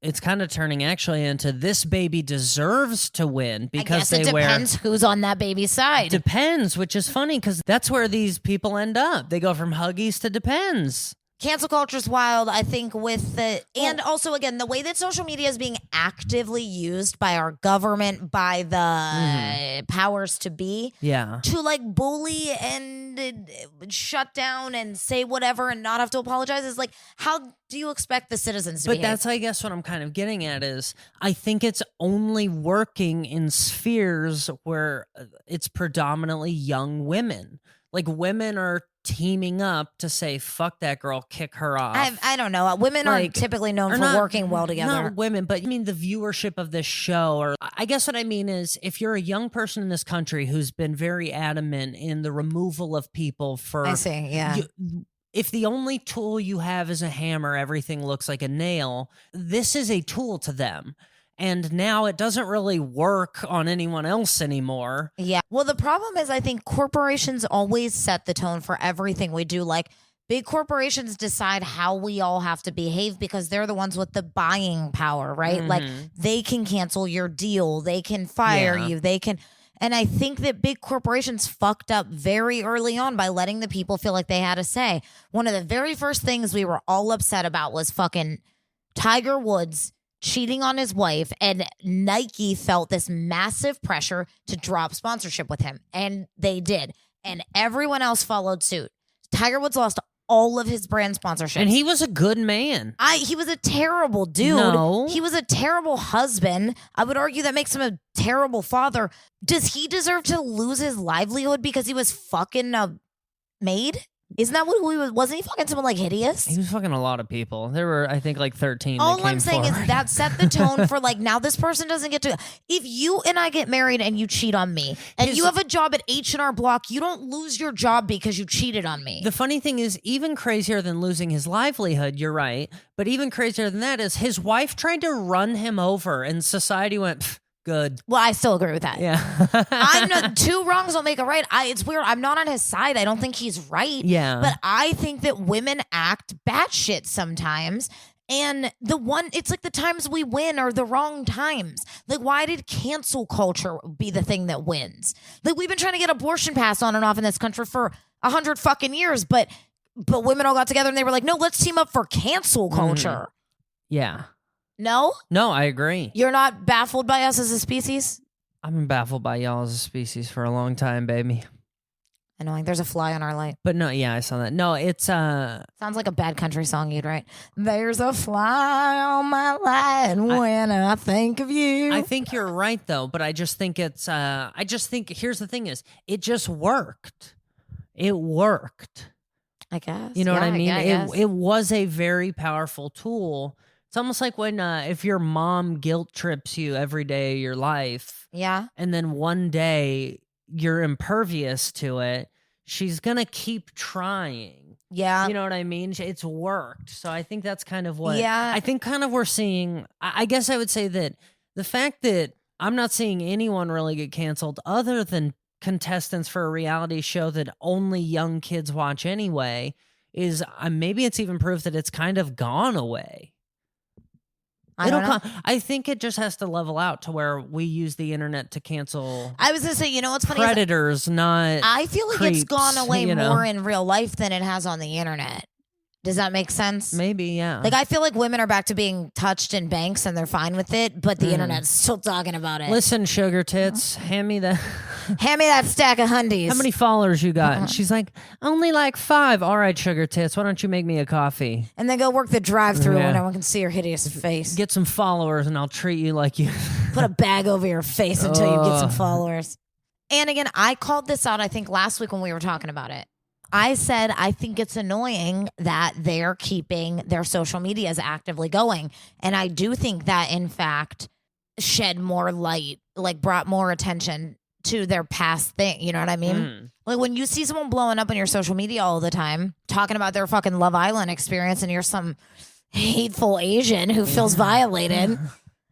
it's kind of turning actually into this baby deserves to win because I guess it depends who's on that baby's side. Depends, which is funny because that's where these people end up. They go from Huggies to Depends. Cancel culture is wild, I think, and also, again, the way that social media is being actively used by our government, by the powers to be, to like bully and shut down and say whatever and not have to apologize is like, how do you expect the citizens to behave? But that's, I guess, what I'm kind of getting at is I think it's only working in spheres where it's predominantly young women. Like women are teaming up to say, fuck that girl, kick her off. I don't know. Women aren't typically known for working well together. Not women, but I mean the viewership of this show. Or I guess what I mean is if you're a young person in this country who's been very adamant in the removal of people for... I see, yeah. If the only tool you have is a hammer, everything looks like a nail, this is a tool to them. And now it doesn't really work on anyone else anymore. Yeah. Well, the problem is I think corporations always set the tone for everything we do. Like big corporations decide how we all have to behave because they're the ones with the buying power, right? Like they can cancel your deal. They can fire you. They can... And I think that big corporations fucked up very early on by letting the people feel like they had a say. One of the very first things we were all upset about was fucking Tiger Woods cheating on his wife, and Nike felt this massive pressure to drop sponsorship with him, and they did, and everyone else followed suit. Tiger Woods lost all of his brand sponsorships, and he was a good man. He was a terrible dude. No. He was a terrible husband. I would argue that makes him a terrible father. Does he deserve to lose his livelihood because he was fucking a maid? Isn't that what he was? Wasn't he fucking someone like hideous? He was fucking a lot of people. There were, I think, like 13. All I'm saying is that set the tone for like now this person doesn't get to. If you and I get married and you cheat on me, and you have a job at H&R Block, you don't lose your job because you cheated on me. The funny thing is, even crazier than losing his livelihood, you're right, but even crazier than that is his wife tried to run him over, and society went. Good. Well, I still agree with that. Yeah. I'm not, two wrongs don't make a right. It's weird. I'm not on his side. I don't think he's right. Yeah. But I think that women act batshit sometimes. And it's like the times we win are the wrong times. Like, why did cancel culture be the thing that wins? Like, we've been trying to get abortion passed on and off in this country for 100 fucking years, but women all got together and they were like, no, let's team up for cancel culture. Yeah. No? No, I agree. You're not baffled by us as a species? I've been baffled by y'all as a species for a long time, baby. Annoying. There's a fly on our light. But no, yeah, I saw that. No, it's Sounds like a bad country song you'd write. There's a fly on my light when I think of you. I think you're right though, but I just think here's the thing is, it just worked. It worked. I guess. You know what I mean? Guess. It was a very powerful tool. It's almost like when if your mom guilt trips you every day of your life. Yeah. And then one day you're impervious to it, she's going to keep trying. Yeah. You know what I mean? It's worked. So I think that's kind of what Yeah. I think kind of we're seeing. I guess I would say that the fact that I'm not seeing anyone really get canceled other than contestants for a reality show that only young kids watch anyway is maybe it's even proof that it's kind of gone away. I think it just has to level out to where we use the internet to cancel. I was gonna say, you know what's funny? Predators, not. I feel like creeps, it's gone away more in real life than it has on the internet. Does that make sense? Maybe, yeah. Like, I feel like women are back to being touched in banks and they're fine with it, but the internet's still talking about it. Listen, sugar tits, hand me that stack of hundies. How many followers you got? And she's like, only like 5. All right, sugar tits, why don't you make me a coffee? And then go work the drive-thru where no one can see her hideous face. Get some followers and I'll treat you like you. Put a bag over your face until you get some followers. And again, I called this out, I think, last week when we were talking about it. I said, I think it's annoying that they're keeping their social medias actively going. And I do think that, in fact, shed more light, like brought more attention to their past thing. You know what I mean? Like when you see someone blowing up on your social media all the time, talking about their fucking Love Island experience, and you're some hateful Asian who feels violated,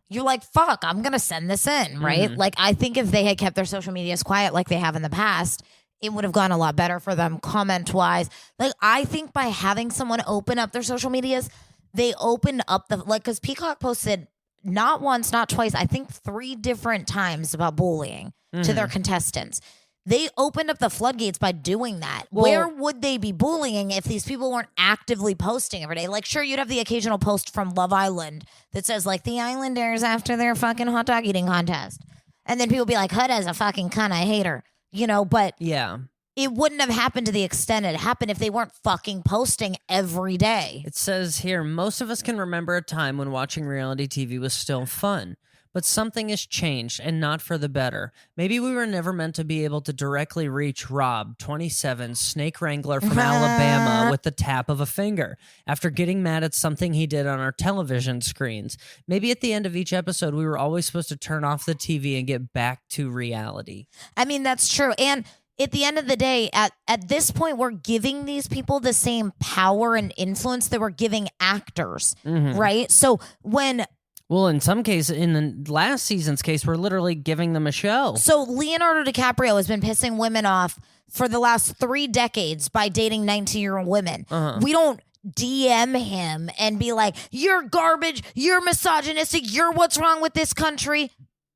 you're like, fuck, I'm going to send this in, right? Like, I think if they had kept their social medias quiet like they have in the past, it would have gone a lot better for them comment-wise. Like, I think by having someone open up their social medias, they opened up because Peacock posted not once, not twice, I think 3 different times about bullying to their contestants. They opened up the floodgates by doing that. Well, where would they be bullying if these people weren't actively posting every day? Like, sure, you'd have the occasional post from Love Island that says, like, the Islanders after their fucking hot dog eating contest. And then people be like, Huda's a fucking cunt, I hate her. You know, but yeah, it wouldn't have happened to the extent it happened if they weren't fucking posting every day. It says here, most of us can remember a time when watching reality TV was still fun, but something has changed and not for the better. Maybe we were never meant to be able to directly reach Rob, 27, snake wrangler from Alabama, with the tap of a finger after getting mad at something he did on our television screens. Maybe at the end of each episode, we were always supposed to turn off the TV and get back to reality. I mean, that's true. And at the end of the day, at this point, we're giving these people the same power and influence that we're giving actors, right? So when... Well, in some cases, in the last season's case, we're literally giving them a show. So Leonardo DiCaprio has been pissing women off for the last 3 decades by dating 19-year-old women. We don't DM him and be like, you're garbage, you're misogynistic, you're what's wrong with this country,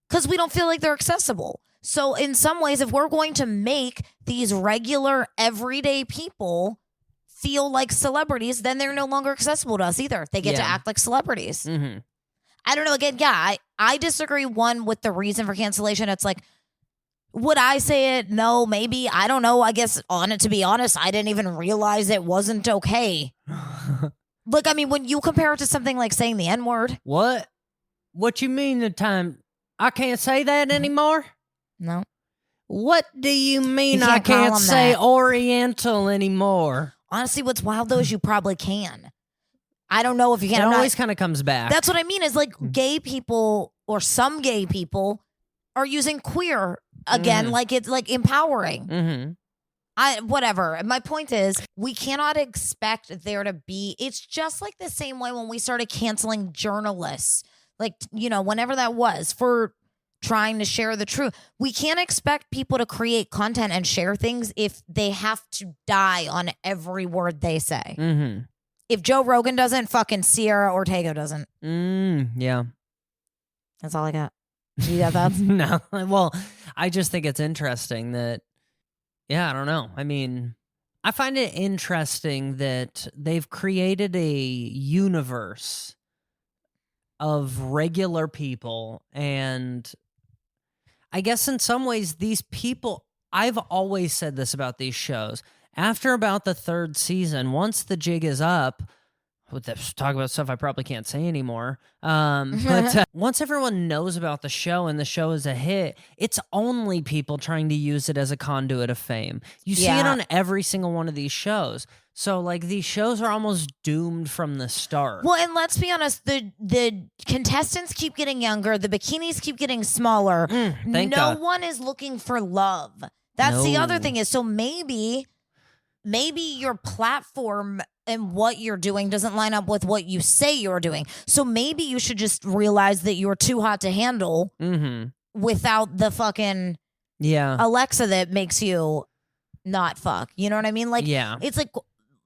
because we don't feel like they're accessible. So in some ways, if we're going to make these regular, everyday people feel like celebrities, then they're no longer accessible to us either. They get to act like celebrities. I don't know. Again, yeah, I disagree, one, with the reason for cancellation. It's like, would I say it? No, maybe. I don't know. I guess, to be honest, I didn't even realize it wasn't okay. Look, I mean, when you compare it to something like saying the N-word. What? What you mean the time? I can't say that anymore? No. What do you mean I can't say Oriental anymore? Honestly, what's wild, though, is you probably can. I don't know if you can. It always kind of comes back. That's what I mean is, like, gay people or some gay people are using queer again, like it's like empowering. Whatever. My point is, we cannot expect there to be, it's just like the same way when we started canceling journalists, like, you know, whenever that was, for trying to share the truth. We can't expect people to create content and share things if they have to die on every word they say. If Joe Rogan doesn't, fucking Sierra Ortega doesn't. Yeah. That's all I got. You got thoughts? No. Well, I just think it's interesting that, I don't know. I mean, I find it interesting that they've created a universe of regular people, and I guess in some ways, these people, I've always said this about these shows. After about the third season, once the jig is up, talk about stuff I probably can't say anymore. But once everyone knows about the show and the show is a hit, it's only people trying to use it as a conduit of fame. You see it on every single one of these shows. So like these shows are almost doomed from the start. Well, and let's be honest, the contestants keep getting younger, the bikinis keep getting smaller. Thank God. No one is looking for love. That's the other thing is, so maybe your platform and what you're doing doesn't line up with what you say you're doing. So maybe you should just realize that you're too hot to handle without the fucking Alexa that makes you not fuck. You know what I mean? Like, it's like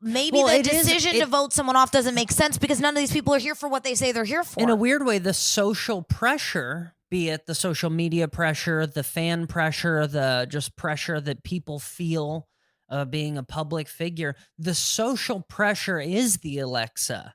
maybe the decision to vote someone off doesn't make sense because none of these people are here for what they say they're here for. In a weird way, the social pressure, be it the social media pressure, the fan pressure, the just pressure that people feel being a public figure, the social pressure is the Alexa.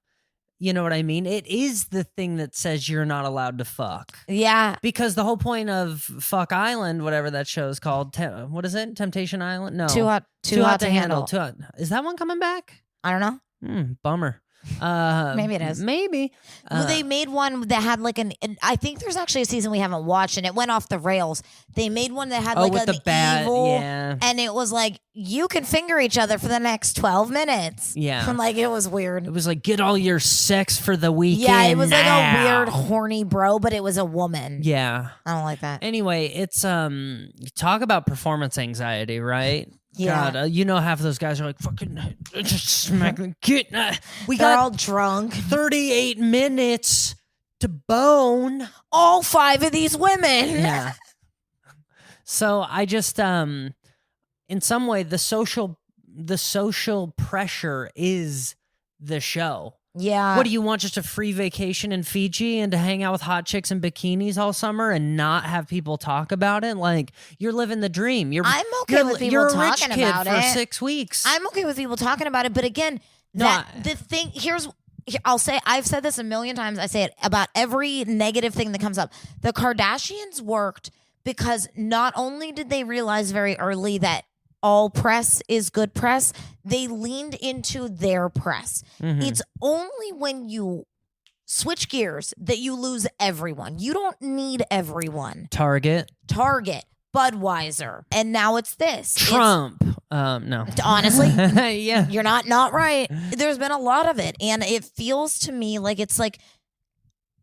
You know what I mean? It is the thing that says you're not allowed to fuck. Yeah. Because the whole point of Fuck Island, whatever that show is called, what is it? Temptation Island? No. Too hot to handle. Too hot. Is that one coming back? I don't know. Bummer. Maybe it is. Maybe. Well, they made one that had like I think there's actually a season we haven't watched and it went off the rails. They made one that had like with an the bat, evil, and it was like you can finger each other for the next 12 minutes. Yeah. And like it was weird. It was like get all your sex for the weekend. Yeah, it was now. like a weird horny bro, but it was a woman. Yeah. I don't like that. Anyway, it's talk about performance anxiety, right? Yeah. God, you know half of those guys are like fucking just smack we They're got all drunk. 38 minutes to bone all 5 of these women. Yeah. So I just in some way the social pressure is the show. Yeah. What do you want? Just a free vacation in Fiji and to hang out with hot chicks in bikinis all summer and not have people talk about it? Like you're living the dream. I'm okay with people talking about it. You're a rich kid for it. 6 weeks. I'm okay with people talking about it, but again, the thing I've said this a million times. I say it about every negative thing that comes up. The Kardashians worked because not only did they realize very early that all press is good press, they leaned into their press. It's only when you switch gears that you lose everyone. You don't need everyone. Target, Budweiser, and now it's this. Trump. No. Honestly, yeah, you're not right. There's been a lot of it, and it feels to me like it's like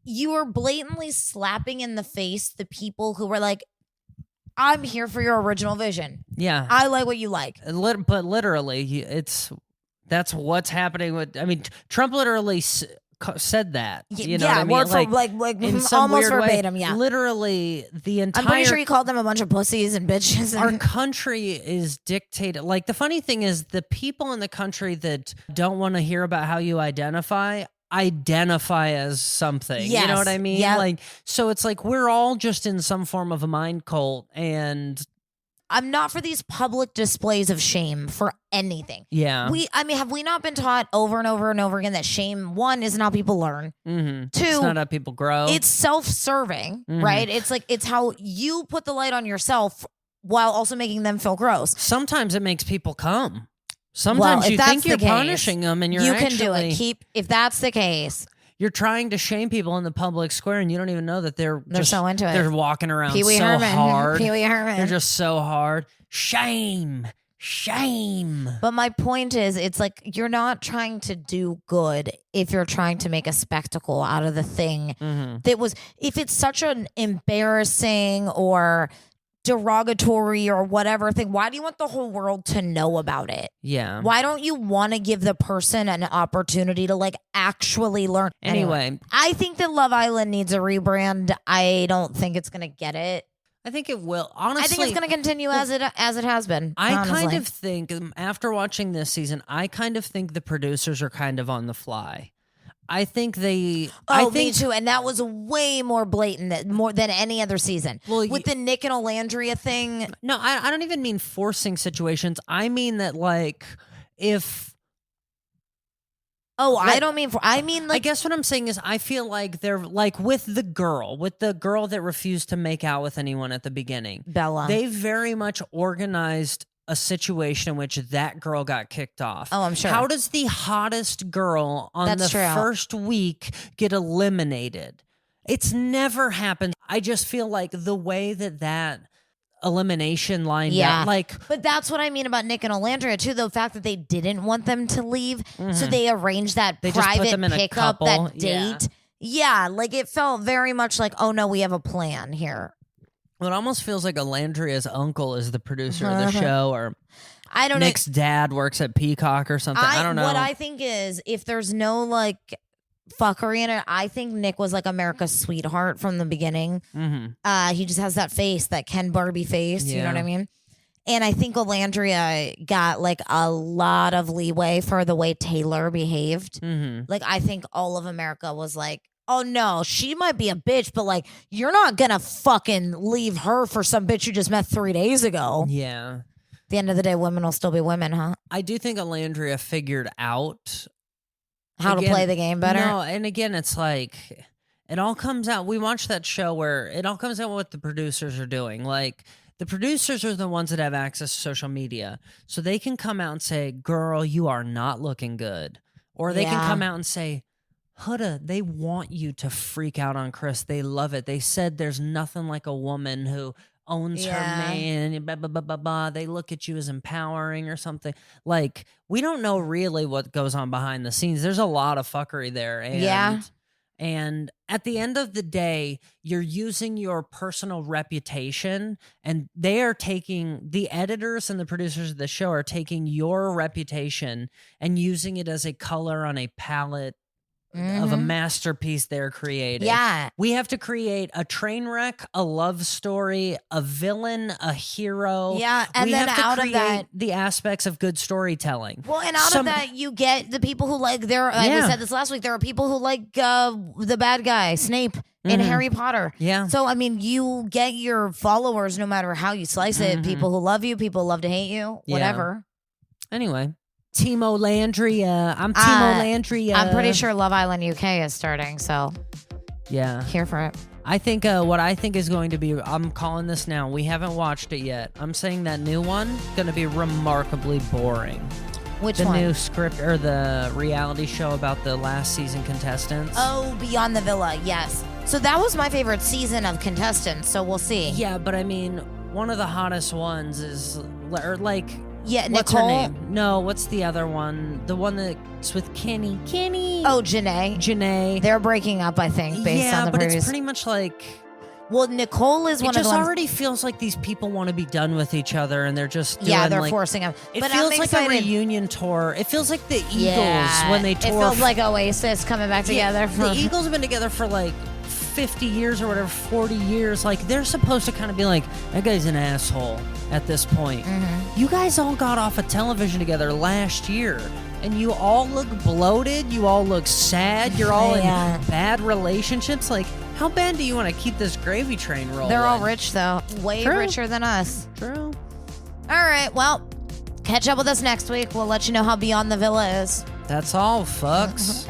you are blatantly slapping in the face the people who were like, I'm here for your original vision. Yeah. I like what you like. But literally, that's what's happening with, I mean, Trump literally said that. You know what I mean? Word for like in some almost weird verbatim, way, yeah. Literally, the entire... I'm pretty sure he called them a bunch of pussies and bitches. Our country is dictated. Like, the funny thing is, the people in the country that don't want to hear about how you identify as something. Yes. You know what I mean? Yep. Like, so it's like we're all just in some form of a mind cult, and I'm not for these public displays of shame for anything. Yeah. Have we not been taught over and over and over again that shame, one, isn't how people learn. 2, it's not how people grow. It's self-serving, right? It's like, it's how you put the light on yourself while also making them feel gross. Sometimes it makes people come. Sometimes you think you're punishing them and you can do it. If that's the case. You're trying to shame people in the public square and you don't even know that they're just so into it. They're walking around Pee-wee so Herman. hard. Pee-wee Herman. They're just so hard. Shame. But my point is, it's like you're not trying to do good if you're trying to make a spectacle out of the thing that was, if it's such an embarrassing or derogatory or whatever thing, why do you want the whole world to know about it? Yeah. Why don't you want to give the person an opportunity to like actually learn? Anyway, I think that Love Island needs a rebrand. I don't think it's going to get it. I think it will. Honestly, I think it's going to continue as it has been. I kind of think, after watching this season, I kind of think the producers are kind of on the fly. I think they... me too. And that was way more blatant more than any other season. Well, with the Nick and Alandria thing. No, I don't even mean forcing situations. I mean that, like, if Oh, I don't mean I mean like I guess what I'm saying is I feel like they're like with the girl that refused to make out with anyone at the beginning. Bella. They very much organized a situation in which that girl got kicked off. Oh, I'm sure. How does the hottest girl on That's the true. first week get eliminated? It's never happened. I just feel like the way that elimination lined out, like, but that's what I mean about Nick and Olandria too. The fact that they didn't want them to leave, so they arranged that private pickup, that date. Yeah, like it felt very much like, oh no, we have a plan here. It almost feels like Olandria's uncle is the producer of the show, or I don't Nick's dad works at Peacock or something. I don't know. What I think is, if there's no like fuckery in it, I think Nick was like America's sweetheart from the beginning. He just has that face, that Ken Barbie face. You know what I mean? And I think Olandria got like a lot of leeway for the way Taylor behaved. Like I think all of America was like, oh no, she might be a bitch, but like you're not gonna fucking leave her for some bitch you just met 3 days ago. Yeah. At the end of the day, women will still be women, huh? I do think Olandria figured out how to play the game better. No, and again, it's like it all comes out. We watched that show where it all comes out what the producers are doing. Like the producers are the ones that have access to social media, so they can come out and say, "Girl, you are not looking good," or they can come out and say, "Huda, they want you to freak out on Chris. They love it. They said there's nothing like a woman who owns her man, blah, blah, blah, blah, blah. They look at you as empowering or something." Like, we don't know really what goes on behind the scenes. There's a lot of fuckery there. And at the end of the day, you're using your personal reputation, and they are taking, the editors and the producers of the show are taking your reputation and using it as a color on a palette of a masterpiece they're creating. Yeah. We have to create a train wreck, a love story, a villain, a hero. Yeah, and we then have to out create of that, the aspects of good storytelling. well, and out of that, you get the people who like, we said this last week, there are people who like the bad guy, Snape, in Harry Potter. Yeah. So, I mean, you get your followers no matter how you slice it. People who love you, people who love to hate you, whatever. Anyway. Team Olandria. I'm Team Olandria. I'm pretty sure Love Island UK is starting, so yeah, here for it. I think what I think is going to be, I'm calling this now. We haven't watched it yet. I'm saying that new one going to be remarkably boring. Which one? The new script or the reality show about the last season contestants. Oh, Beyond the Villa, yes. So that was my favorite season of contestants, so we'll see. Yeah, but I mean, one of the hottest ones is, or like... Yeah, what's Nicole? her name? No, what's the other one? The one that's with Kenny. Oh, Janae. They're breaking up, I think, based on the but previous. It's pretty much like... Well, Nicole is one of the ones... It just already feels like these people want to be done with each other, and they're just doing, they're like, forcing them. It but feels like a reunion tour. It feels like the Eagles when they tour. It feels like Oasis coming back together. The Eagles have been together for like 50 years or whatever, 40 years. Like, they're supposed to kind of be like, that guy's an asshole at this point. You guys all got off of television together last year, and you all look bloated. You all look sad. You're all in bad relationships. Like, how bad do you want to keep this gravy train rolling? They're all rich, though. Way richer than us. True. All right, well, catch up with us next week. We'll let you know how Beyond the Villa is. That's all, fucks.